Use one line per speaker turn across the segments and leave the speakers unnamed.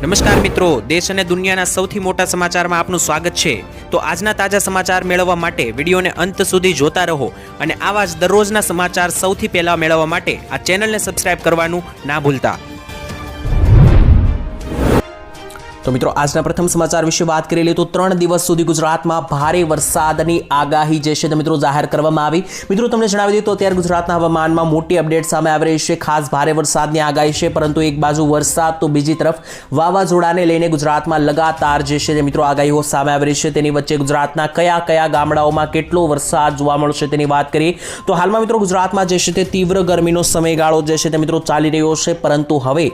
નમસ્કાર મિત્રો, દેશ અને દુનિયાના સૌથી મોટા સમાચારમાં આપનું સ્વાગત છે। તો આજના તાજા સમાચાર મેળવવા માટે વિડીયોને અંત સુધી જોતા રહો અને આવા જ દરરોજના સમાચાર સૌથી પહેલા મેળવવા માટે આ ચેનલને સબસ્ક્રાઇબ કરવાનું ના ભૂલતા। તો મિત્રો આજના પ્રથમ સમાચાર વિશે વાત કરી લઈએ તો 3 દિવસ સુધી ગુજરાતમાં ભારે વરસાદની આગાહી જે છે તે મિત્રો જાહેર કરવામાં આવી। મિત્રો તમને જણાવી દઈએ તો અત્યારે ગુજરાતના હવામાનમાં મોટી અપડેટ સામે આવી રહી છે। ખાસ ભારે વરસાદની આગાહી છે, પરંતુ એક બાજુ વરસાદ તો બીજી તરફ વાવાઝોડાને લઈને ગુજરાતમાં લગાતાર જે છે તે મિત્રો આગાહીઓ સામે આવી રહી છે। તેની વચ્ચે ગુજરાતના કયા કયા ગામડાઓમાં કેટલો વરસાદ જોવા મળશે તેની વાત કરીએ તો હાલમાં મિત્રો ગુજરાતમાં જે છે તે તીવ્ર ગરમીનો સમયગાળો જે છે તે મિત્રો ચાલી રહ્યો છે, પરંતુ હવે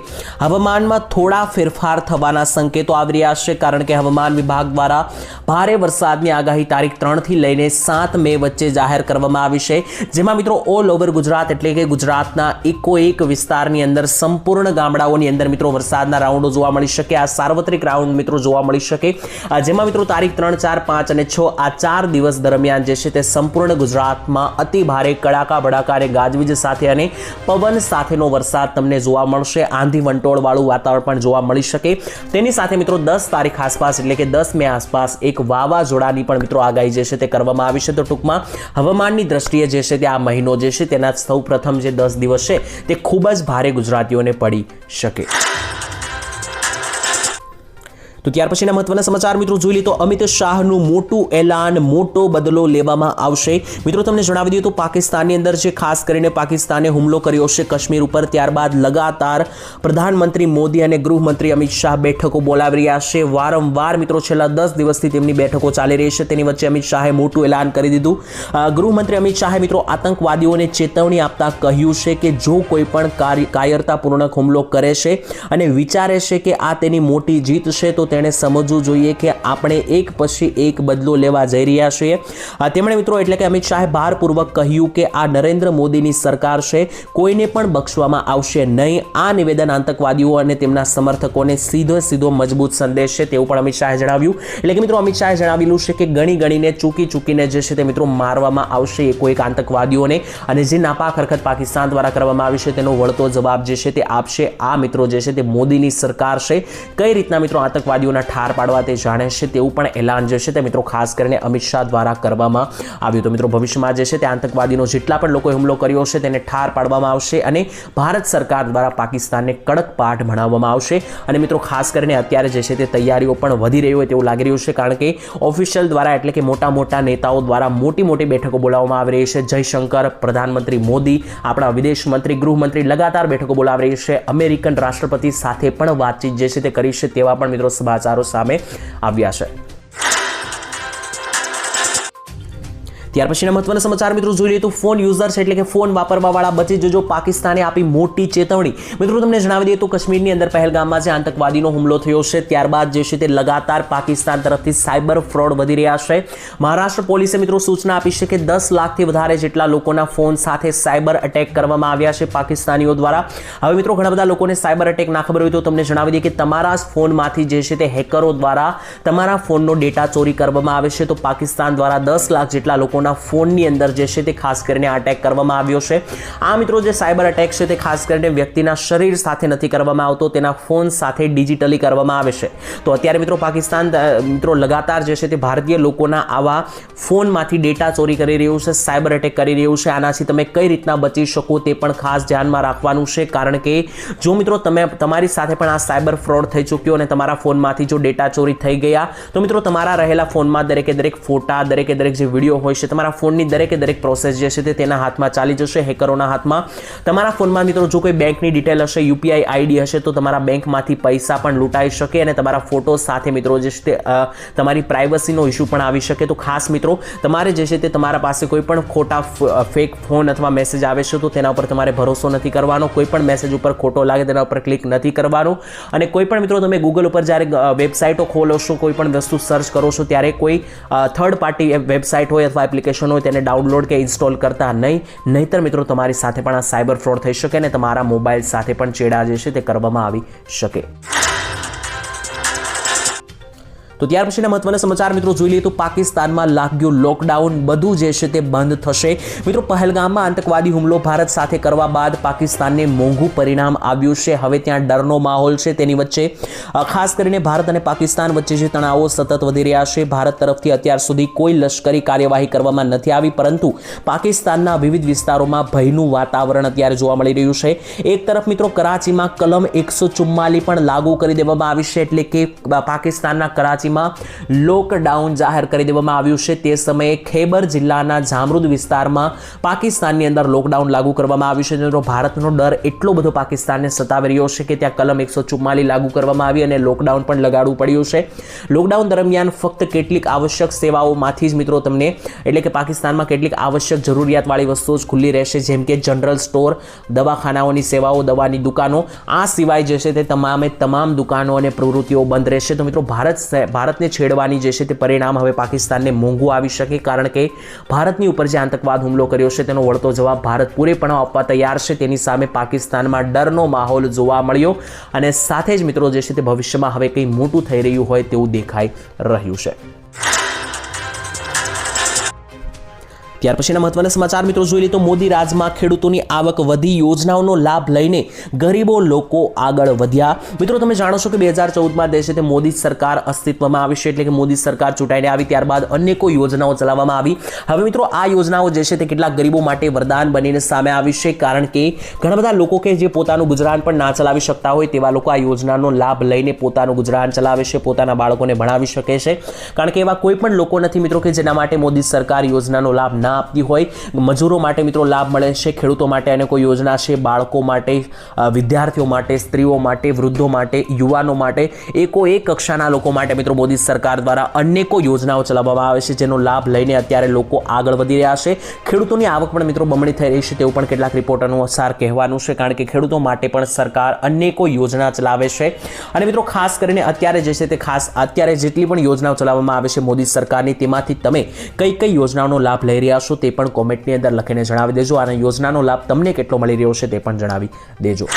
હવામાનમાં થોડા ફેરફાર થવાના સંકેતો આવી રહ્યા છે, કારણ કે હવામાન વિભાગ દ્વારા ભારે વરસાદની આગાહી તારીખ 3 થી લઈને 7 મે વચ્ચે જાહેર કરવામાં આવી છે, જેમાં મિત્રો ઓલ ઓવર ગુજરાત એટલે કે ગુજરાતના એકોએક વિસ્તારની અંદર સંપૂર્ણ ગામડાઓની અંદર મિત્રો વરસાદના રાઉન્ડો જોવા મળી શકે। આ સાર્વત્રિક રાઉન્ડ મિત્રો જોવા મળી શકે, જેમાં મિત્રો તારીખ 3, 4, 5 અને 6 આ 4 દિવસ દરમિયાન જે છે તે સંપૂર્ણ ગુજરાતમાં અતિ ભારે કડાકા ભડાકા અને ગાજવીજ સાથે અને પવન સાથેનો વરસાદ તમને જોવા મળશે। આંધી વંટોળ વાળું વાતાવરણ પણ જોવા મળી શકે। તેની સાથે મિત્રો 10 તારીખ આસપાસ એટલે કે 10 મે આસપાસ એક વાવાઝોડાની પણ મિત્રો આગાહી જે છે તે કરવામાં આવી છે। તો ટૂંકમાં હવામાનની દ્રષ્ટિએ જે છે તે આ મહિનો જે છે તેના સૌ પ્રથમ જે 10 દિવસ છે તે ખૂબ જ ભારે ગુજરાતીઓને પડી શકે। તો ત્યાર પછીના મહત્વના સમાચાર મિત્રો જોઈ લે તો અમિત શાહનું મોટું એલાન, મોટો બદલો લેવામાં આવશે। મિત્રો તમને જણાવી દઈએ તો પાકિસ્તાનની અંદર જે ખાસ કરીને પાકિસ્તાને હુમલો કર્યો છે કાશ્મીર ઉપર, ત્યારબાદ લગાતાર પ્રધાનમંત્રી મોદી અને ગૃહમંત્રી અમિત શાહ બેઠકો બોલાવી રહ્યા છે। વારંવાર મિત્રો છેલ્લા 10 દિવસથી તેમની બેઠકો ચાલી રહી છે। તેની વચ્ચે અમિત શાહે મોટું એલાન કરી દીધું। ગૃહમંત્રી અમિત શાહે મિત્રો આતંકવાદીઓને ચેતવણી આપતા કહ્યું છે કે જો કોઈ પણ કાયરતાપૂર્ણક હુમલો કરે છે અને વિચારે છે કે આ તેની મોટી જીત છે તો તેણે સમજવું જોઈએ કે આપણે એક પછી એક બદલો લેવા જઈ રહ્યા છીએ। તેમણે મિત્રો એટલે કે અમિત શાહે ભારપૂર્વક કહ્યું કે આ નરેન્દ્ર મોદીની સરકાર છે, કોઈને પણ બક્ષવામાં આવશે નહીં। આ નિવેદન આતંકવાદીઓ અને તેમના સમર્થકોને સીધો મજબૂત સંદેશ છે તેવું પણ અમિત શાહે જણાવ્યું। એટલે કે મિત્રો અમિત શાહે જણાવેલું છે કે ગણીને ચૂકીને જે છે તે મિત્રો મારવામાં આવશે કોઈક આતંકવાદીઓને, અને જે નાપાક હરકત પાકિસ્તાન દ્વારા કરવામાં આવી છે તેનો વળતો જવાબ જે છે તે આપશે। આ મિત્રો જે છે તે મોદીની સરકાર છે, કઈ રીતના મિત્રો આતંકવાદીઓ ઠાર પાડવા તે જાણે છે તેવું પણ એલાન જે છે તે મિત્રો ખાસ કરીને અમિત શાહ દ્વારા કરવામાં આવ્યું। તો મિત્રો ભવિષ્યમાં જે છે તે આતંકવાદીનો જેટલા પણ લોકોએ હુમલો કર્યો છે તેને ઠાર પાડવામાં આવશે અને ભારત સરકાર દ્વારા પાકિસ્તાનને કડક પાઠ ભણાવવામાં આવશે। અને મિત્રો ખાસ કરીને અત્યારે જે છે તે તૈયારીઓ પણ વધી રહી હોય તેવું લાગી રહ્યું છે, કારણ કે ઓફિશિયલ દ્વારા એટલે કે મોટા નેતાઓ દ્વારા મોટી બેઠકો બોલાવવામાં આવી રહી છે। જયશંકર, પ્રધાનમંત્રી મોદી, આપણા વિદેશ મંત્રી, ગૃહમંત્રી લગાતાર બેઠકો બોલાવી રહી છે। અમેરિકન રાષ્ટ્રપતિ સાથે પણ વાતચીત જે છે તે કરી છે તેવા પણ મિત્રો સમાચારો સામે આવ્યા છે। ત્યાર પછીના મહત્વના સમાચાર મિત્રો જોઈ લઈએ તો ફોન યુઝર્સ એટલે કે ફોન વાપરવાવાળા બચી જજો, પાકિસ્તાને આપી મોટી ચેતવણી। મિત્રો તમને જણાવી દઈએ તો કાશ્મીરની અંદર પહેલગામમાં જે આતંકવાદીનો હુમલો થયો છે ત્યારબાદ જે છે તે લગાતાર પાકિસ્તાન તરફથી સાયબર ફ્રોડ વધી રહ્યા છે। મહારાષ્ટ્ર પોલીસે મિત્રો સૂચના આપી છે કે 10 લાખથી વધારે જેટલા લોકોના ફોન સાથે સાયબર અટેક કરવામાં આવ્યા છે પાકિસ્તાનીઓ દ્વારા। હવે મિત્રો ઘણા બધા લોકોને સાયબર અટેક ના ખબર હોય તો તમને જણાવી દઈએ કે તમારા જ ફોનમાંથી જે છે તે હેકરો દ્વારા તમારા ફોનનો ડેટા ચોરી કરવામાં આવે છે। તો પાકિસ્તાન દ્વારા 10 લાખ જેટલા લોકોના ફોનની અંદર જે છે તે ખાસ કરીને અટેક કરવામાં આવ્યો છે। આ મિત્રો જે સાયબર અટેક છે તે ખાસ કરીને વ્યક્તિના શરીર સાથે નથી કરવામાં આવતો, તેના ફોન સાથે ડિજિટલી કરવામાં આવે છે। તો અત્યારે મિત્રો પાકિસ્તાન મિત્રો લગાતાર જે છે તે ભારતીય લોકોના આવા ફોનમાંથી ડેટા ચોરી કરી રહ્યું છે, સાયબર અટેક કરી રહ્યું છે। આનાથી તમે કઈ રીતના બચી શકો તે પણ ખાસ ધ્યાનમાં રાખવાનું છે, કારણ કે જો મિત્રો તમારી સાથે પણ આ સાયબર ફ્રોડ થઈ ચૂક્યો અને તમારા ફોનમાંથી જો ડેટા ચોરી થઈ ગયા તો મિત્રો તમારા રહેલા ફોનમાં દરેક ફોટા, દરેક જે વિડીયો હોય છે, તમારા ફોનની દરેક પ્રોસેસ જે છે તે તેના હાથમાં ચાલી જશે, હેકરોના હાથમાં। તમારા ફોનમાં મિત્રો જો કોઈ બેંકની ડિટેલ હશે, યુપીઆઈ આઈડી હશે તો તમારા બેંકમાંથી પૈસા પણ લૂંટાઈ શકે અને તમારા ફોટો સાથે મિત્રો જે છે તે તમારી પ્રાઇવસીનો ઇસ્યુ પણ આવી શકે। તો ખાસ મિત્રો તમારે જે છે તે તમારા પાસે કોઈ પણ ખોટા ફેક ફોન અથવા મેસેજ આવે છે તો તેના ઉપર તમારે ભરોસો નથી કરવાનો, કોઈ પણ મેસેજ ઉપર ખોટો લાગે તેના ઉપર ક્લિક નથી કરવાનું। અને કોઈ પણ મિત્રો તમે ગૂગલ ઉપર જ્યારે વેબસાઇટો ખોલો છો, કોઈ પણ વસ્તુ સર્ચ કરો છો ત્યારે કોઈ થર્ડ પાર્ટી વેબસાઇટ હોય અથવા એપ્લિકેશન હોય તેને ડાઉનલોડ કે ઇન્સ્ટોલ કરતા નહીતર મિત્રો તમારી સાથે પણ આ સાયબર ફ્રોડ થઈ શકે અને તમારા મોબાઈલ સાથે પણ ચેડા જે છે તે કરવામાં આવી શકે। તો ત્યાર પછીના મહત્વના સમાચાર મિત્રો જોઈ લઈએ તો પાકિસ્તાનમાં લાગ્યું લોકડાઉન, બધું જે છે તે બંધ થશે. મિત્રો પહેલગામમાં આતંકવાદી હુમલો ભારત સાથે કરવા બાદ પાકિસ્તાનને મોંઘું પરિણામ આવ્યું છે. હવે ત્યાં ડરનો માહોલ છે. તેની વચ્ચે ખાસ કરીને ભારત અને પાકિસ્તાન વચ્ચે જે તણાવો સતત વધી રહ્યા છે. ભારત તરફથી અત્યાર સુધી કોઈ લશ્કરી કાર્યવાહી કરવામાં નથી આવી, પરંતુ પાકિસ્તાનના વિવિધ વિસ્તારોમાં ભયનું વાતાવરણ અત્યારે જોવા મળી રહ્યું છે. એક તરફ મિત્રો કરાચીમાં કલમ 144 પણ લાગુ કરી દેવામાં આવી છે, એટલે કે પાકિસ્તાનના કરાચીમાં લોકડાઉન જાહેર કરી દેવામાં આવ્યું છે. તે સમયે ખૈબર જિલ્લાના જામરુદ વિસ્તારમાં પાકિસ્તાનની અંદર લોકડાઉન લાગુ કરવામાં આવ્યું છે. મિત્રો ભારતનો ડર એટલો બધો પાકિસ્તાનને સતાવી રહ્યો છે કે ત્યાં કલમ 144 લાગુ કરવામાં આવી અને લોકડાઉન પણ લગાડવું પડ્યું છે. લોકડાઉન દરમિયાન ફક્ત કેટલીક આવશ્યક સેવાઓમાંથી જ મિત્રો તમને એટલે કે પાકિસ્તાનમાં કેટલીક આવશ્યક જરૂરિયાતવાળી વસ્તુઓ જ ખુલ્લી રહેશે, જેમ કે જનરલ સ્ટોર, દવાખાનાઓની સેવાઓ, દવાની દુકાનો. આ સિવાય જે છે તે તમામ દુકાનો અને પ્રવૃત્તિઓ બંધ રહેશે. તો મિત્રો ભારતને છેડવાની જે છે તે પરિણામ હવે પાકિસ્તાનને મોંઘું આવી શકે, કારણ કે ભારતની ઉપર જે આતંકવાદ હુમલો કર્યો છે તેનો વળતો જવાબ ભારત પૂરેપણો આપવા તૈયાર છે. તેની સામે પાકિસ્તાનમાં ડરનો માહોલ જોવા મળ્યો અને સાથે જ મિત્રો જે છે તે ભવિષ્યમાં હવે કંઈ મોટું થઈ રહ્યું હોય તેવું દેખાઈ રહ્યું છે. ત્યાર પછીના મહત્વના સમાચાર મિત્રો જોઈ લઈએ તો મોદી રાજમાં ખેડૂતોની આવક વધી, યોજનાઓનો લાભ લઈને ગરીબો લોકો આગળ વધ્યા. મિત્રો તમે જાણો છો કે 2014માં દેશે તે મોદી સરકાર અસ્તિત્વમાં આવી છે, એટલે કે મોદી સરકાર ચૂંટાઈને આવી ત્યારબાદ અનેકો યોજનાઓ ચલાવવામાં આવી. હવે મિત્રો આ યોજનાઓ જે છે તે કેટલાક ગરીબો માટે વરદાન બનીને સામે આવી છે, કારણ કે ઘણા બધા લોકો કે જે પોતાનું ગુજરાન પણ ના ચલાવી શકતા હોય તેવા લોકો આ યોજનાનો લાભ લઈને પોતાનું ગુજરાન ચલાવે છે, પોતાના બાળકોને ભણાવી શકે છે. કારણ કે એવા કોઈ પણ લોકો નથી મિત્રો કે જેના માટે મોદી સરકાર યોજનાનો લાભ ના આપતી હોય. મજૂરો માટે મિત્રો લાભ મળે છે, ખેડૂતો માટે અનેકો યોજના છે, બાળકો માટે, વિદ્યાર્થીઓ માટે, સ્ત્રીઓ માટે, વૃદ્ધો માટે, યુવાનો માટે, એક કક્ષાના લોકો માટે મિત્રો મોદી સરકાર દ્વારા અનેકો યોજનાઓ ચલાવવામાં આવે છે, જેનો લાભ લઈને અત્યારે લોકો આગળ વધી રહ્યા છે. ખેડૂતોની આવક પણ મિત્રો બમણી થઈ રહી છે તેવું પણ કેટલાક રિપોર્ટ અનુસાર કહેવાનું છે, કારણ કે ખેડૂતો માટે પણ સરકાર અનેકો યોજના ચલાવે છે. અને મિત્રો ખાસ કરીને અત્યારે જે છે તે અત્યારે જેટલી પણ યોજનાઓ ચલાવવામાં આવે છે મોદી સરકારની, તેમાંથી તમે કઈ યોજનાઓનો લાભ લઈ રહ્યા છો તે પણ કોમેન્ટની અંદર લખીને જણાવી દેજો. અને યોજનાનો લાભ તમને કેટલો મળી રહ્યો છે તે પણ જણાવી દેજો.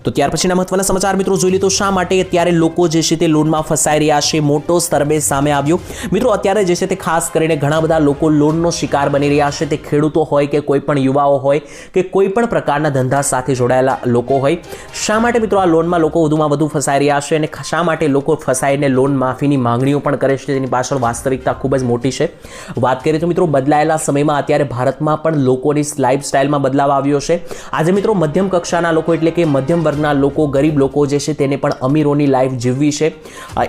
તો ત્યાર પછીના મહત્વના સમાચાર મિત્રો જોઈ લે તો શા માટે અત્યારે લોકો જે છે તે લોનમાં ફસાઈ રહ્યા છે, મોટો સ્તરબે સામે આવ્યો. મિત્રો અત્યારે જે છે તે ખાસ કરીને ઘણા બધા લોકો લોનનો શિકાર બની રહ્યા છે. તે ખેડૂતો હોય કે કોઈ પણ યુવાઓ હોય કે કોઈ પણ પ્રકારના ધંધા સાથે જોડાયેલા લોકો હોય. શા માટે મિત્રો આ લોનમાં લોકો વધુમાં વધુ ફસાઈ રહ્યા છે અને શા માટે લોકો ફસાઈને લોન માફીની માંગણીઓ પણ કરે છે, તેની પાછળ વાસ્તવિકતા ખૂબ જ મોટી છે. વાત કરીએ તો મિત્રો બદલાયેલા સમયમાં અત્યારે ભારતમાં પણ લોકોની લાઈફસ્ટાઈલમાં બદલાવ આવ્યો છે. આજે મિત્રો મધ્યમ કક્ષાના લોકો એટલે કે મધ્યમ વર્ગના લોકો, ગરીબ લોકો જે છે તેને પણ અમીરોની લાઈફ જીવવી છે.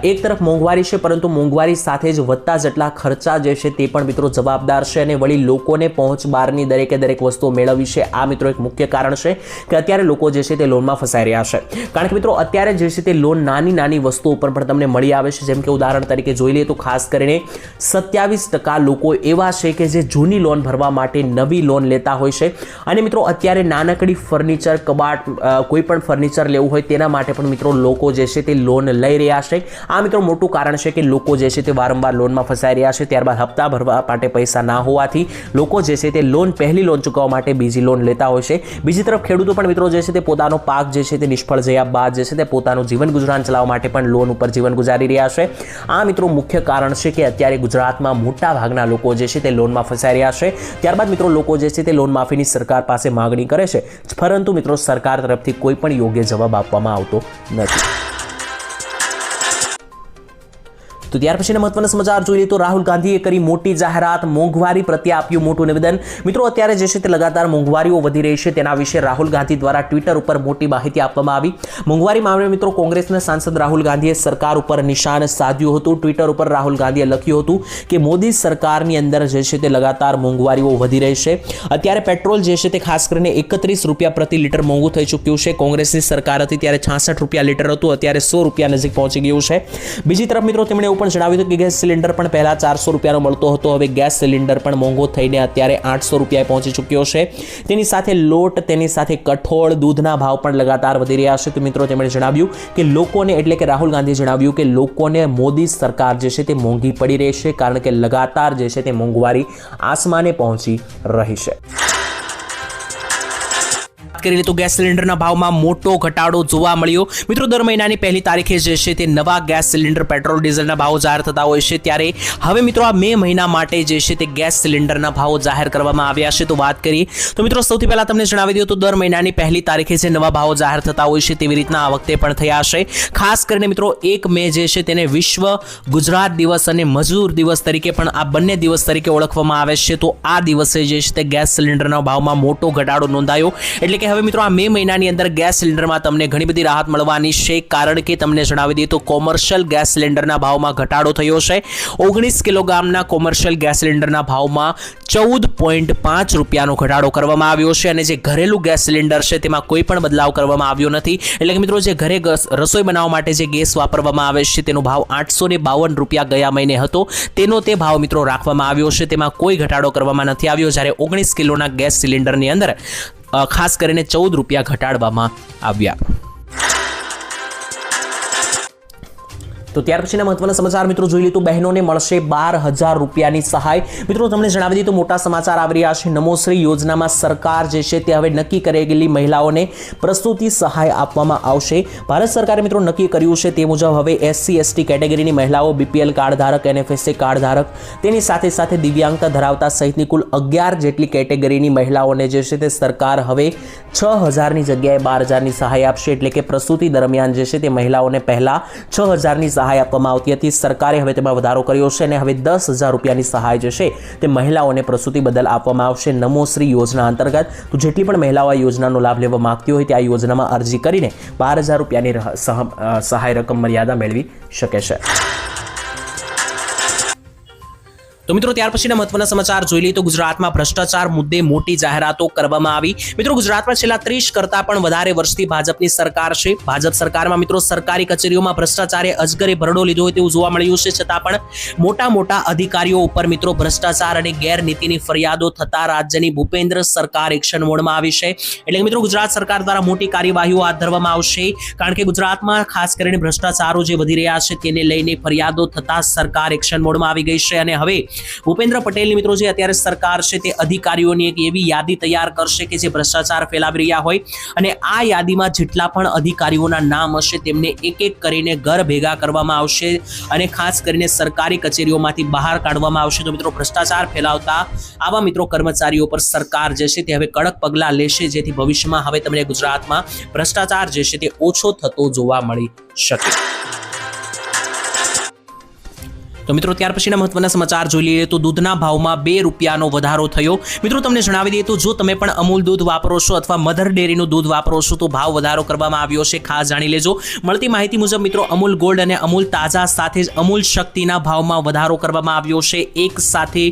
એક તરફ મોંઘવારી છે, પરંતુ મોંઘવારી સાથે જ વધતા જેટલા ખર્ચા જે છે તે પણ મિત્રો જવાબદાર છે અને વળી લોકોને પહોંચ બહારની દરેક વસ્તુઓ મેળવવી છે. આ મિત્રો એક મુખ્ય કારણ છે કે અત્યારે લોકો જે છે તે લોનમાં ફસાઈ રહ્યા છે. કારણ કે મિત્રો અત્યારે જે છે તે લોન નાની વસ્તુઓ ઉપર પણ તમને મળી આવે છે. જેમ કે ઉદાહરણ તરીકે જોઈ લઈએ તો ખાસ કરીને 27% લોકો એવા છે કે જે જૂની લોન ભરવા માટે નવી લોન લેતા હોય છે. અને મિત્રો અત્યારે નાનકડી ફર્નિચર, કબાટ, કોઈ પણ ફર્નિચર લેવું હોય તેના માટે પણ મિત્રો લોકો જે છે તે લોન લઈ રહ્યા છે. આ મિત્રો મોટું કારણ છે કે લોકો જે છે તે વારંવાર લોનમાં ફસાઈ રહ્યા છે. ત્યારબાદ હપ્તા ભરવા માટે પૈસા ના હોવાથી લોકો જે છે તે પહેલી લોન ચૂકવવા માટે બીજી લોન લેતા હોય છે. બીજી તરફ ખેડૂતો પણ મિત્રો જે છે તે પોતાનો પાક જે છે તે નિષ્ફળ જયા બાદ જે છે તે પોતાનું જીવન ગુજરાન ચલાવવા માટે પણ લોન ઉપર જીવન ગુજારી રહ્યા છે. આ મિત્રો મુખ્ય કારણ છે કે અત્યારે ગુજરાતમાં મોટા ભાગના લોકો જે છે તે લોનમાં ફસાઈ રહ્યા છે. ત્યારબાદ મિત્રો લોકો જે છે તે લોન માફીની સરકાર પાસે માગણી કરે છે, પરંતુ મિત્રો સરકાર તરફથી કોઈ પણ યોગ્ય જવાબ આપવામાં આવતો નથી. તો ત્યાર પછીના મહત્વના સમાચાર જોઈએ તો રાહુલ ગાંધીએ કરી મોટી જાહેરાત, મોંઘવારી પ્રત્યે આપ્યું મોટું નિવેદન. મિત્રો અત્યારે જે છે તે લગાતાર મોંઘવારીઓ વધી રહી છે, તેના વિશે રાહુલ ગાંધી દ્વારા ટ્વિટર ઉપર મોટી માહિતી આપવામાં આવી. મોંઘવારી મામલે મિત્રો કોંગ્રેસના સાંસદ રાહુલ ગાંધીએ સરકાર ઉપર નિશાન સાધ્યું હતું. ટ્વિટર ઉપર રાહુલ ગાંધીએ લખ્યું હતું કે મોદી સરકારની અંદર જે છે તે લગાતાર મોંઘવારીઓ વધી રહી છે. અત્યારે પેટ્રોલ જે છે તે ખાસ કરીને 31 રૂપિયા પ્રતિ લીટર મોંઘું થઈ ચૂક્યું છે. કોંગ્રેસની સરકાર હતી ત્યારે 66 રૂપિયા લીટર હતું, અત્યારે 100 રૂપિયા નજીક પહોંચી ગયું છે. બીજી તરફ મિત્રો તેમણે પણ જણાવ્યું કે ગેસ સિલિન્ડર પણ પહેલા 400 રૂપિયાનો મળતો હતો, હવે ગેસ સિલિન્ડર પણ મોંઘો થઈને અત્યારે 800 રૂપિયાએ પહોંચી ચૂક્યો છે. તેની સાથે લોટ, તેની સાથે કઠોળ, દૂધના ભાવ પણ લગાતાર વધી રહ્યા છે. તો મિત્રો તેમણે જણાવ્યું કે લોકોને એટલે કે રાહુલ ગાંધીએ જણાવ્યું કે લોકોને મોદી સરકાર જે છે તે મોંઘી પડી રહી છે, કારણ કે લગાતાર જે છે તે મોંઘવારી આસમાને પહોંચી રહી છે. કરી લે તો ગેસ સિલિન્ડરના ભાવમાં મોટો ઘટાડો જોવા મળ્યો. મિત્રો દર મહિનાની પહેલી તારીખે જે છે તે નવા ગેસ સિલિન્ડર પેટ્રોલ ડીઝલના ભાવ જાહેર થતા હોય છે, ત્યારે હવે મિત્રો આ મે મહિના માટે જે છે તે ગેસ સિલિન્ડરના ભાવો જાહેર કરવામાં આવ્યા છે. તો વાત કરીએ તો મિત્રો સૌથી પહેલા તમને જણાવી દઉં તો દર મહિનાની પહેલી તારીખે જે નવા ભાવો જાહેર થતા હોય છે તેવી રીતના આ વખતે પણ થયા છે. ખાસ કરીને મિત્રો 1 મે જે છે તેને વિશ્વ ગુજરાત દિવસ અને મજદૂર દિવસ તરીકે પણ આ બંને દિવસ તરીકે ઓળખવામાં આવે છે. તો આ દિવસે જે છે તે ગેસ સિલિન્ડરના ભાવમાં મોટો ઘટાડો નોંધાયો. એટલે કે હવે મિત્રો આ મે મહિનાની અંદર ગેસ સિલિન્ડરમાં તમને ઘણી બધી રાહત મળવાની છે, કારણ કે તમને જણાવી દઈએ તો કોમર્શિયલ ગેસ સિલિન્ડરના ભાવમાં ઘટાડો થયો છે. 19 કિલોગ્રામના કોમર્શિયલ ગેસ સિલિન્ડરના ભાવમાં 14.5 રૂપિયાનો ઘટાડો કરવામાં આવ્યો છે, અને જે ઘરેલું ગેસ સિલિન્ડર છે તેમાં કોઈ પણ બદલાવ કરવામાં આવ્યો નથી. એટલે કે મિત્રો જે ઘરે રસોઈ બનાવવા માટે જે ગેસ વાપરવામાં આવે છે તેનો ભાવ 852 રૂપિયા ગયા મહિને હતો, તેનો તે ભાવ મિત્રો રાખવામાં આવ્યો છે. તેમાં કોઈ ઘટાડો કરવામાં નથી આવ્યો, જ્યારે 19 કિલોના ગેસ સિલિન્ડરની અંદર ખાસ કરીને 14 રૂપિયા ઘટાડવામાં આવ્યા. તો ત્યાર પછીના મહત્વના સમાચાર મિત્રો જોઈ લે તો બહેનોને મળશે 12,000 રૂપિયાની સહાય. મિત્રો તમને જણાવી દઈએ તો મોટા સમાચાર આવી રહ્યા છે. નમોશ્રી યોજનામાં સરકાર જે છે તે હવે નક્કી કરેલી મહિલાઓને પ્રસૂતિ સહાય આપવામાં આવશે. ભારત સરકારે મિત્રો નક્કી કર્યું છે તે મુજબ હવે SC/ST કેટેગરીની મહિલાઓ, BPL કાર્ડ ધારક, NFSA કાર્ડ ધારક, તેની સાથે સાથે દિવ્યાંગતા ધરાવતા સહિતની કુલ 11 જેટલી કેટેગરીની મહિલાઓને જે છે તે સરકાર હવે 6,000ની જગ્યાએ 12,000ની સહાય આપશે. એટલે કે પ્રસૂતિ દરમિયાન જે છે તે મહિલાઓને પહેલા 6,000ની સહાય આપવામાં આવતી હતી. સરકારે હવે તેમાં વધારો કર્યો છે અને હવે 10,000 રૂપિયાની સહાય જે છે તે મહિલાઓને પ્રસૂતિ બદલ આપવામાં આવશે નમોશ્રી યોજના અંતર્ગત. તો જેટલી પણ મહિલાઓ આ યોજનાનો લાભ લેવા માંગતી હોય તે આ યોજનામાં અરજી કરીને 12,000 રૂપિયાની સહાય રકમ મર્યાદા મેળવી શકે છે. તો મિત્રો ત્યાર પછીના મહત્વના સમાચાર જોઈ લઈએ તો ગુજરાતમાં ભ્રષ્ટાચાર મુદ્દે મોટી જાહેરાતો કરવામાં આવી. મિત્રો ગુજરાતમાં છેલ્લા 30 કરતા પણ વધારે વર્ષથી ભાજપની સરકાર છે. ભાજપ સરકારમાં મિત્રો સરકારી કચેરીઓમાં ભ્રષ્ટાચારે અજગરે ભરડો લીધો હોય તેવું જોવા મળ્યું છે, છતાં પણ મોટા અધિકારીઓ ઉપર મિત્રો ભ્રષ્ટાચાર અને ગેરનીતિની ફરિયાદો થતા રાજ્યની ભૂપેન્દ્ર સરકાર એક્શન મોડમાં આવી છે. એટલે કે મિત્રો ગુજરાત સરકાર દ્વારા મોટી કાર્યવાહીઓ હાથ ધરવામાં આવશે, કારણ કે ગુજરાતમાં ખાસ કરીને ભ્રષ્ટાચારો જે વધી રહ્યા છે તેને લઈને ફરિયાદો થતા સરકાર એક્શન મોડમાં આવી ગઈ છે. અને હવે ભૂપેન્દ્ર પટેલની મિત્રો જે અત્યારે સરકાર છે તે અધિકારીઓની એક એવી યાદી તૈયાર કરશે કે જે ભ્રષ્ટાચાર ફેલાવી રહ્યા હોય, અને આ યાદીમાં જેટલા પણ અધિકારીઓના નામ હશે તેમને એક એક કરીને ઘર ભેગા કરવામાં આવશે અને ખાસ કરીને સરકારી કચેરીઓમાંથી બહાર કાઢવામાં આવશે. તો મિત્રો ભ્રષ્ટાચાર ફેલાવતા આવા મિત્રો કર્મચારીઓ પર સરકાર જે છે તે હવે કડક પગલાં લેશે, જેથી ભવિષ્યમાં હવે તમને ગુજરાતમાં ભ્રષ્ટાચાર જે છે તે ઓછો થતો જોવા મળી શકે. તો મિત્રો ત્યાર પછીના મહત્વના સમાચાર જોઈ લઈએ તો દૂધના ભાવમાં 2 રૂપિયાનો વધારો થયો. મિત્રો તમને જણાવી દઈએ તો જો તમે પણ અમૂલ દૂધ વાપરો છો અથવા મધર ડેરીનું દૂધ વાપરો છો તો ભાવ વધારો કરવામાં આવ્યો છે, ખાસ જાણી લેજો. મળતી માહિતી મુજબ મિત્રો અમૂલ ગોલ્ડ અને અમૂલ તાજા સાથે જ અમૂલ શક્તિના ભાવમાં વધારો કરવામાં આવ્યો છે. એક સાથે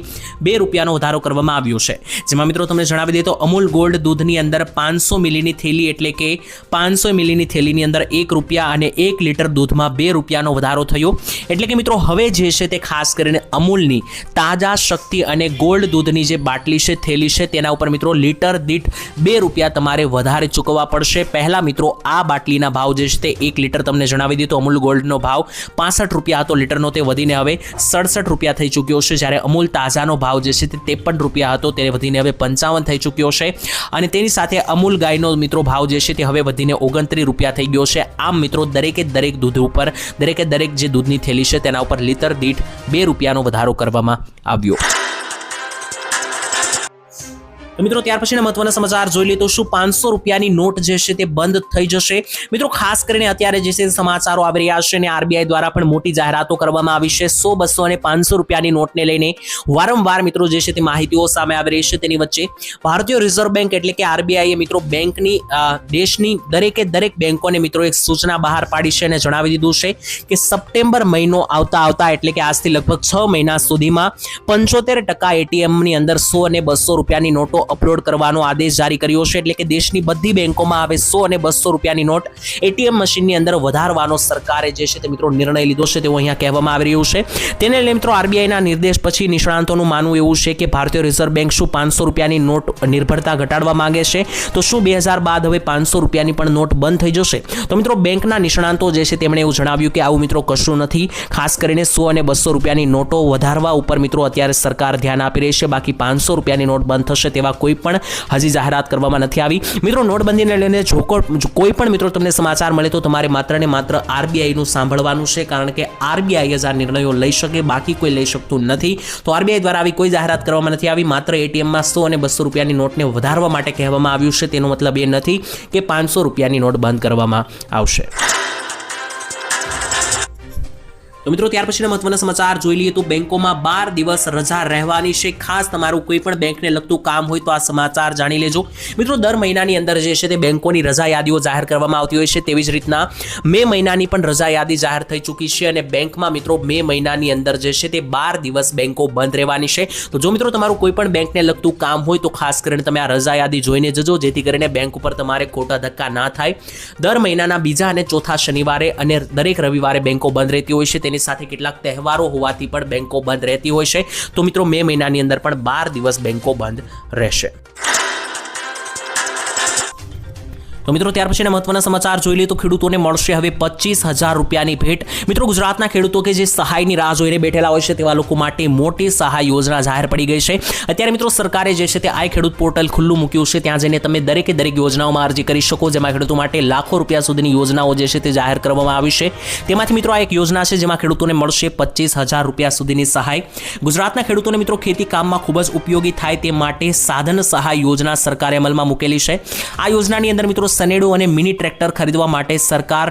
2 રૂપિયાનો વધારો કરવામાં આવ્યો છે, જેમાં મિત્રો તમને જણાવી દઈએ તો અમૂલ ગોલ્ડ દૂધની અંદર 500 મિલીની થેલી એટલે કે 500 મિલીની થેલીની અંદર 1 રૂપિયા અને 1 લીટર દૂધમાં 2 રૂપિયાનો વધારો થયો. એટલે કે મિત્રો હવે જે છે તે ખાસ કરીને અમૂલની તાજા શક્તિ અને ગોલ્ડ દૂધની જે બાટલી છે, થેલી છે, તેના ઉપર મિત્રો લીટર દીઠ 2 રૂપિયા તમારે વધારે ચૂકવવા પડશે. પહેલા મિત્રો આ બાટલીના ભાવ જે છે તે 1 લીટર તમને જણાવી દીધો અમૂલ ગોલ્ડનો ભાવ 65 રૂપિયા હતો લીટરનો, તે વધીને હવે 67 રૂપિયા થઈ ચૂક્યો છે. જ્યારે અમૂલ તાજાનો ભાવ જે છે તે 53 રૂપિયા હતો, તે વધીને હવે 55 થઈ ચૂક્યો છે. અને તેની સાથે અમૂલ ગાયનો મિત્રો ભાવ જે છે તે હવે વધીને 29 રૂપિયા થઈ ગયો છે. આમ મિત્રો દરેક દૂધ ઉપર દરેક જે દૂધની થેલી છે તેના ઉપર લીટર દીઠ 2 રૂપિયાનો વધારો કરવામાં આવ્યો. તો મિત્રો ત્યાર પછીના મહત્વના સમાચાર જોઈ લઈએ તો શું 500 રૂપિયાની નોટ જે છે તે બંધ થઈ જશે? મિત્રો ખાસ કરીને અત્યારે જે છે સમાચારો આવી રહ્યા છે અને RBI દ્વારા પણ મોટી જાહેરાતો કરવામાં આવી છે. 100, 200 અને 500 રૂપિયાની નોટને લઈને વારંવાર મિત્રો જે છે તે માહિતીઓ સામે આવી રહી છે. તેની વચ્ચે ભારતીય રિઝર્વ બેંક એટલે કે RBI એ મિત્રો બેંકની દેશની દરેક બેંકોને મિત્રો એક સૂચના બહાર પાડી છે અને જણાવી દીધું છે કે સપ્ટેમ્બર મહિનો આવતા એટલે કે આજથી લગભગ 6 મહિના સુધીમાં 75% ATMની અંદર 100 અને 200 રૂપિયાની નોટો અપલોડ કરવાનો આદેશ જારી કર્યો છે. એટલે કે દેશની બધી બેંકોમાં હવે 100 અને 200 રૂપિયાની નોટ ATM મશીનની અંદર વધારવાનો સરકારે જે છે તે મિત્રો નિર્ણય લીધો છે, તેવું અહીંયા કહેવામાં આવી રહ્યું છે. તેને લઈને મિત્રો RBIના નિર્દેશ પછી નિષ્ણાંતોનું માનવું એવું છે કે ભારતીય રિઝર્વ બેંક શું 500 રૂપિયાની નોટ નિર્ભરતા ઘટાડવા માંગે છે? તો શું 2000 બાદ હવે 500 રૂપિયાની પણ નોટ બંધ થઈ જશે? તો મિત્રો બેંકના નિષ્ણાંતો જે છે તેમણે એવું જણાવ્યું કે આવું મિત્રો કશું નથી. ખાસ કરીને 100 અને 200 રૂપિયાની નોટો વધારવા ઉપર મિત્રો અત્યારે સરકાર ધ્યાન આપી રહી છે. બાકી 500 રૂપિયાની નોટ બંધ થશે તેવા કોઈ પણ હજી જાહેરાત કરવામાં નથી આવી. મિત્રો નોટબંધીને લઈને જો કોઈ પણ મિત્રો તમને સમાચાર મળે તો તમારે માત્ર ને માત્ર આરબીઆઈનું સાંભળવાનું છે, કારણ કે આરબીઆઈ જ આ નિર્ણયો લઈ શકે, બાકી કોઈ લઈ શકતું નથી. તો આરબીઆઈ દ્વારા આવી કોઈ જાહેરાત કરવામાં નથી આવી. માત્ર એટીએમમાં 100 અને 200 રૂપિયાની નોટને વધારવા માટે કહેવામાં આવ્યું છે. તેનો મતલબ એ નથી કે 500 રૂપિયાની નોટ બંધ કરવામાં આવશે. તો મિત્રો ત્યાર પછીના મહત્વના સમાચાર જોઈ લઈએ તો બેંકોમાં 12 દિવસ રજા રહેવાની છે. ખાસ તમારું કોઈ પણ બેંકને લગતું કામ હોય તો આ સમાચાર જાણી લેજો. મિત્રો દર મહિનાની અંદર જે છે તે બેંકોની રજા યાદીઓ જાહેર કરવામાં આવતી હોય છે. તેવી જ રીતના મે મહિનાની પણ રજા યાદી જાહેર થઈ ચૂકી છે અને બેંકમાં મિત્રો મે મહિનાની અંદર જે છે તે 12 દિવસ બેંકો બંધ રહેવાની છે. તો જો મિત્રો તમારું કોઈ પણ બેંકને લગતું કામ હોય તો ખાસ કરીને તમે આ રજા યાદી જોઈને જજો, જેથી કરીને બેંક ઉપર તમારે ખોટા ધક્કા ના થાય. દર મહિનાના બીજા અને ચોથા શનિવારે અને દરેક રવિવારે બેંકો બંધ રહેતી હોય છે. તેની સાથે કેટલાક તહેવારો હોવાથી પણ બેંકો બંધ રહેતી હોય છે. તો મિત્રો મે મહિનાની અંદર પણ 12 દિવસ બેંકો બંધ રહેશે. તો મિત્રો ત્યાર પછીના મહત્વના સમાચાર જોઈ લઈએ તો ખેડૂતોને મળશે હવે 25,000 રૂપિયાની ભેટ. મિત્રો ગુજરાતના ખેડૂતો કે જે સહાયની રાહ જોઈને બેઠેલા હોય છે તેવા લોકો માટે મોટી સહાય યોજના જાહેર પડી ગઈ છે. અત્યારે મિત્રો સરકારે જે છે તે આઈ ખેડૂત પોર્ટલ ખુલ્લું મૂક્યું છે. ત્યાં જઈને તમે દરેક યોજનાઓમાં અરજી કરી શકો, જેમાં ખેડૂતો માટે લાખો રૂપિયા સુધીની યોજનાઓ જે છે તે જાહેર કરવામાં આવી છે. તેમાંથી મિત્રો આ એક યોજના છે જેમાં ખેડૂતોને મળશે 25,000 રૂપિયા સુધીની સહાય. ગુજરાતના ખેડૂતોને મિત્રો ખેતી કામમાં ખૂબ જ ઉપયોગી થાય તે માટે સાધન સહાય યોજના સરકારે અમલમાં મૂકેલી છે. આ યોજનાની અંદર મિત્રો સનેડો અને મિની ટ્રેક્ટર ખરીદવા માટે સરકાર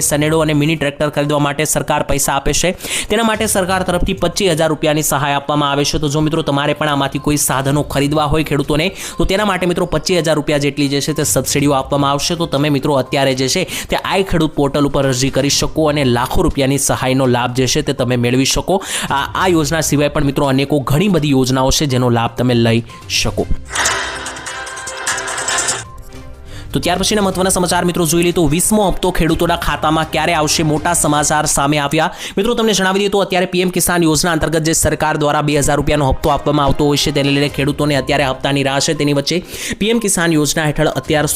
સનેડો અને મિની ટ્રેક્ટર ખરીદવા માટે સરકાર પૈસા આપે છે. તેના માટે સરકાર તરફથી 25,000 રૂપિયાની સહાય આપવામાં આવે છે. તો જો મિત્રો તમારે પણ આમાંથી કોઈ સાધનો ખરીદવા હોય ખેડૂતોને તો તેના માટે મિત્રો 25,000 રૂપિયા જેટલી જે છે તે સબસિડીઓ આપવામાં આવશે. તો તમે મિત્રો અત્યારે જે છે તે આઈ ખેડૂત પોર્ટલ ઉપર અરજી કરી શકો અને લાખો રૂપિયાની સહાયનો લાભ જે છે તે તમે મેળવી શકો. આ યોજના સિવાય પણ મિત્રો અનેકો ઘણી બધી યોજનાઓ છે જેનો લાભ તમે લઈ શકો. તો ત્યાર પછીના મહત્વના સમાચાર મિત્રો જોઈ લઈએ તો 20મો હપ્તો ખેડૂતોના ખાતામાં ક્યારે આવશે? મોટા સમાચાર સામે આવ્યા. મિત્રો તમને જણાવી દઈએ તો અત્યારે પીએમ કિસાન યોજના અંતર્ગત જે સરકાર દ્વારા 2,000 રૂપિયાનો હપ્તો આપવામાં આવતો હોય છે તેને લઈને ખેડૂતોને અત્યારે હપ્તાની રાહ છે. તેની વચ્ચે પીએમ કિસાન યોજના હેઠળ અત્યાર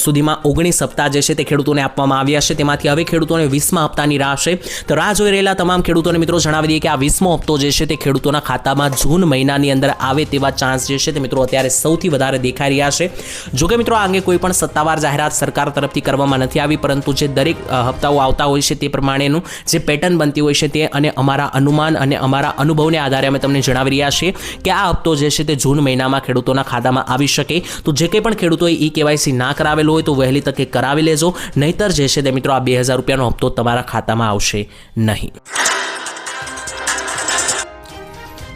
સુધીમાં 19 હપ્તા જે છે તે ખેડૂતોને આપવામાં આવ્યા છે. તેમાંથી હવે ખેડૂતોને 20મા હપ્તાની રાહ છે. તો રાહ જોઈ રહેલા તમામ ખેડૂતોને મિત્રો જણાવી દઈએ કે આ 20મો હપ્તો જે છે તે ખેડૂતોના ખાતામાં જૂન મહિનાની અંદર આવે તેવા ચાન્સ જે છે તે મિત્રો અત્યારે સૌથી વધારે દેખાઈ રહ્યા છે. જોકે મિત્રો આ અંગે કોઈ પણ સત્તાવાર જાહેરાત સરકાર તરફથી કરવામાં નથી આવી, પરંતુ જે દરેક હપ્તાઓ આવતા હોય છે તે પ્રમાણેનું જે પેટર્ન બનતી હોય છે તે અને અમારા અનુમાન અને અમારા અનુભવને આધારે અમે તમને જણાવી રહ્યા છીએ કે આ હપ્તો જે છે તે જૂન મહિનામાં ખેડૂતોના ખાતામાં આવી શકે. તો જે કંઈ પણ ખેડૂતોએ ઈ-કેવાયસી ના કરાવેલું હોય તો વહેલી તકે કરાવી લેજો, નહીતર જે છે તે મિત્રો આ 2,000 રૂપિયાનો હપ્તો તમારા ખાતામાં આવશે નહીં.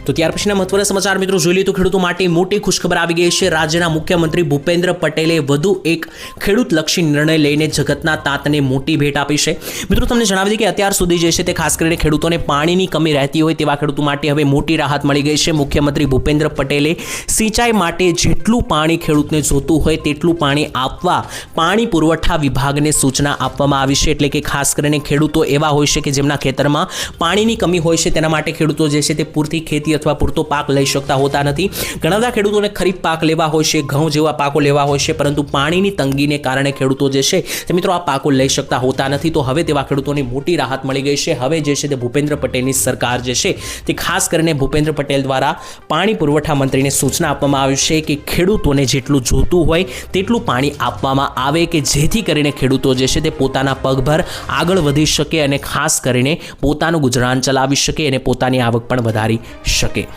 તો ત્યાર પછીના મહત્વના સમાચાર મિત્રો જોઈ લઈએ તો ખેડૂતો માટે મોટી ખુશખબર આવી ગઈ છે. રાજ્યના મુખ્યમંત્રી ભૂપેન્દ્ર પટેલે વધુ એક ખેડૂતલક્ષી નિર્ણય લઈને જગતના તાતને મોટી ભેટ આપી છે. મિત્રો તમને જણાવી દઈએ કે અત્યાર સુધી જે છે તે ખાસ કરીને ખેડૂતોને પાણીની કમી રહેતી હોય તેવા ખેડૂતો માટે હવે મોટી રાહત મળી ગઈ છે. મુખ્યમંત્રી ભૂપેન્દ્ર પટેલે સિંચાઈ માટે જેટલું પાણી ખેડૂતને જોતું હોય તેટલું પાણી આપવા પાણી પુરવઠા વિભાગને સૂચના આપવામાં આવી છે. એટલે કે ખાસ કરીને ખેડૂતો એવા હોય છે કે જેમના ખેતરમાં પાણીની કમી હોય છે, તેના માટે ખેડૂતો જે છે તે પૂરતી ખેતી અથવા પૂરતો પાક લઈ શકતા હોતા નથી. ઘણા બધા ખેડૂતોને ખરીફ પાક લેવા હોય છે, ઘઉં જેવા પાકો લેવા હોય છે, પરંતુ પાણીની તંગીને કારણે ખેડૂતો જે છે તે મિત્રો આ પાકો લઈ શકતા હોતા નથી. તો હવે તેવા ખેડૂતોને મોટી રાહત મળી ગઈ છે. હવે જે છે તે ભૂપેન્દ્ર પટેલની સરકાર જે છે તે ખાસ કરીને ભૂપેન્દ્ર પટેલ દ્વારા પાણી પુરવઠા મંત્રીને સૂચના આપવામાં આવી છે કે ખેડૂતોને જેટલું જોતું હોય તેટલું પાણી આપવામાં આવે, કે જેથી કરીને ખેડૂતો જે છે તે પોતાના પગભર આગળ વધી શકે અને ખાસ કરીને પોતાનું ગુજરાન ચલાવી શકે અને પોતાની આવક પણ વધારી શકે.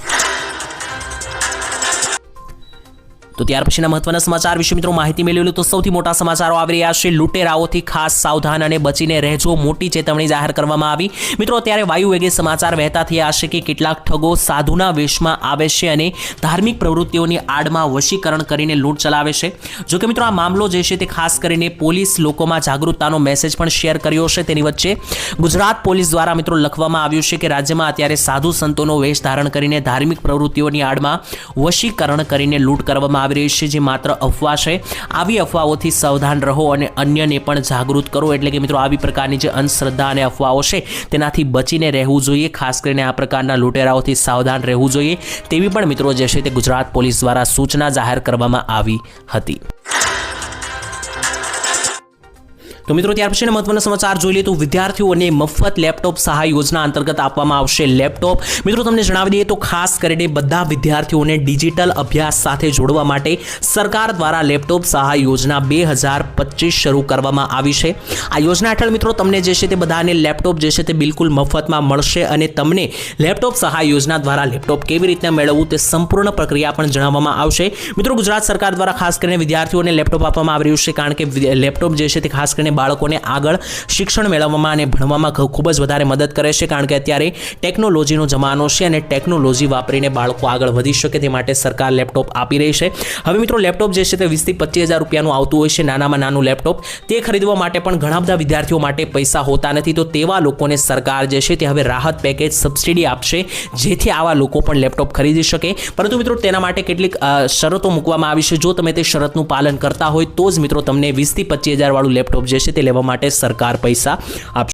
તો ત્યાર પછીના મહત્વના સમાચાર વિશે મિત્રો માહિતી મેળવી તો સૌથી મોટા સમાચારો આવી રહ્યા છે. લૂંટેરાઓથી ખાસ સાવધાન અને બચીને રહેજો, મોટી ચેતવણી જાહેર કરવામાં આવી. મિત્રો અત્યારે વાયુ વેગે સમાચાર વહેતા થયા છે કે કેટલાક ઠગો સાધુના વેશમાં આવે છે અને ધાર્મિક પ્રવૃત્તિઓની આડમાં વશીકરણ કરીને લૂંટ ચલાવે છે. જોકે મિત્રો આ મામલો જે છે તે ખાસ કરીને પોલીસ લોકોમાં જાગૃતતાનો મેસેજ પણ શેર કર્યો છે. તેની વચ્ચે ગુજરાત પોલીસ દ્વારા મિત્રો લખવામાં આવ્યું છે કે રાજ્યમાં અત્યારે સાધુ સંતોનો વેશ ધારણ કરીને ધાર્મિક પ્રવૃત્તિઓની આડમાં વશીકરણ કરીને લૂંટ કરવામાં આવી રહી છે, જે માત્ર અફવા છે. આવી અફવાઓથી સાવધાન રહો અને અન્યને પણ જાગૃત કરો. એટલે કે મિત્રો આવી પ્રકારની જે અંધશ્રદ્ધા અને અફવાઓ છે તેનાથી બચીને રહેવું જોઈએ. ખાસ કરીને આ પ્રકારના લૂંટેરાઓથી સાવધાન રહેવું જોઈએ તેવી પણ મિત્રો જે છે તે ગુજરાત પોલીસ દ્વારા સૂચના જાહેર કરવામાં આવી હતી. તો મિત્રો ત્યાર પછીના મહત્વના સમાચાર જોઈ લઈએ તો વિદ્યાર્થીઓને મફત લેપટોપ સહાય યોજના અંતર્ગત આપવામાં આવશે લેપટોપ. મિત્રો તમને જણાવી દઈએ તો ખાસ કરીને બધા વિદ્યાર્થીઓને ડિજિટલ અભ્યાસ સાથે જોડવા માટે સરકાર દ્વારા લેપટોપ સહાય યોજના 2025 શરૂ કરવામાં આવી છે. આ યોજના હેઠળ મિત્રો તમને જે છે તે બધાને લેપટોપ જે છે તે બિલકુલ મફતમાં મળશે અને તમને લેપટોપ સહાય યોજના દ્વારા લેપટોપ કેવી રીતના મેળવવું તે સંપૂર્ણ પ્રક્રિયા પણ જણાવવામાં આવશે. મિત્રો ગુજરાત સરકાર દ્વારા ખાસ કરીને વિદ્યાર્થીઓને લેપટોપ આપવામાં આવી રહ્યું છે, કારણ કે લેપટોપ જે છે તે ખાસ કરીને બાળકોને આગળ શિક્ષણ મેળવવામાં અને ભણવામાં ખૂબ જ વધારે મદદ કરે છે, કારણ કે અત્યારે ટેકનોલોજીનો જમાનો છે અને ટેકનોલોજી વાપરીને બાળકો આગળ વધી શકે તે માટે સરકાર લેપટોપ આપી રહી છે. હવે મિત્રો લેપટોપ જે છે તે 20 થી 25 હજાર રૂપિયાનું આવતું હોય છે, નાનામાં નાનું લેપટોપ. તે ખરીદવા માટે પણ ઘણા બધા વિદ્યાર્થીઓ માટે પૈસા હોતા નથી, તો તેવા લોકોને સરકાર જે છે તે હવે રાહત પેકેજ સબસિડી આપશે, જેથી આવા લોકો પણ લેપટોપ ખરીદી શકે. પરંતુ મિત્રો તેના માટે કેટલીક શરતો મૂકવામાં આવી છે. જો તમે તે શરતનું પાલન કરતા હોય તો જ મિત્રો તમને 20 થી 25 હજાર વાળું લેપટોપ જે છે તે લેવા માટે સરકાર પૈસા આપશે.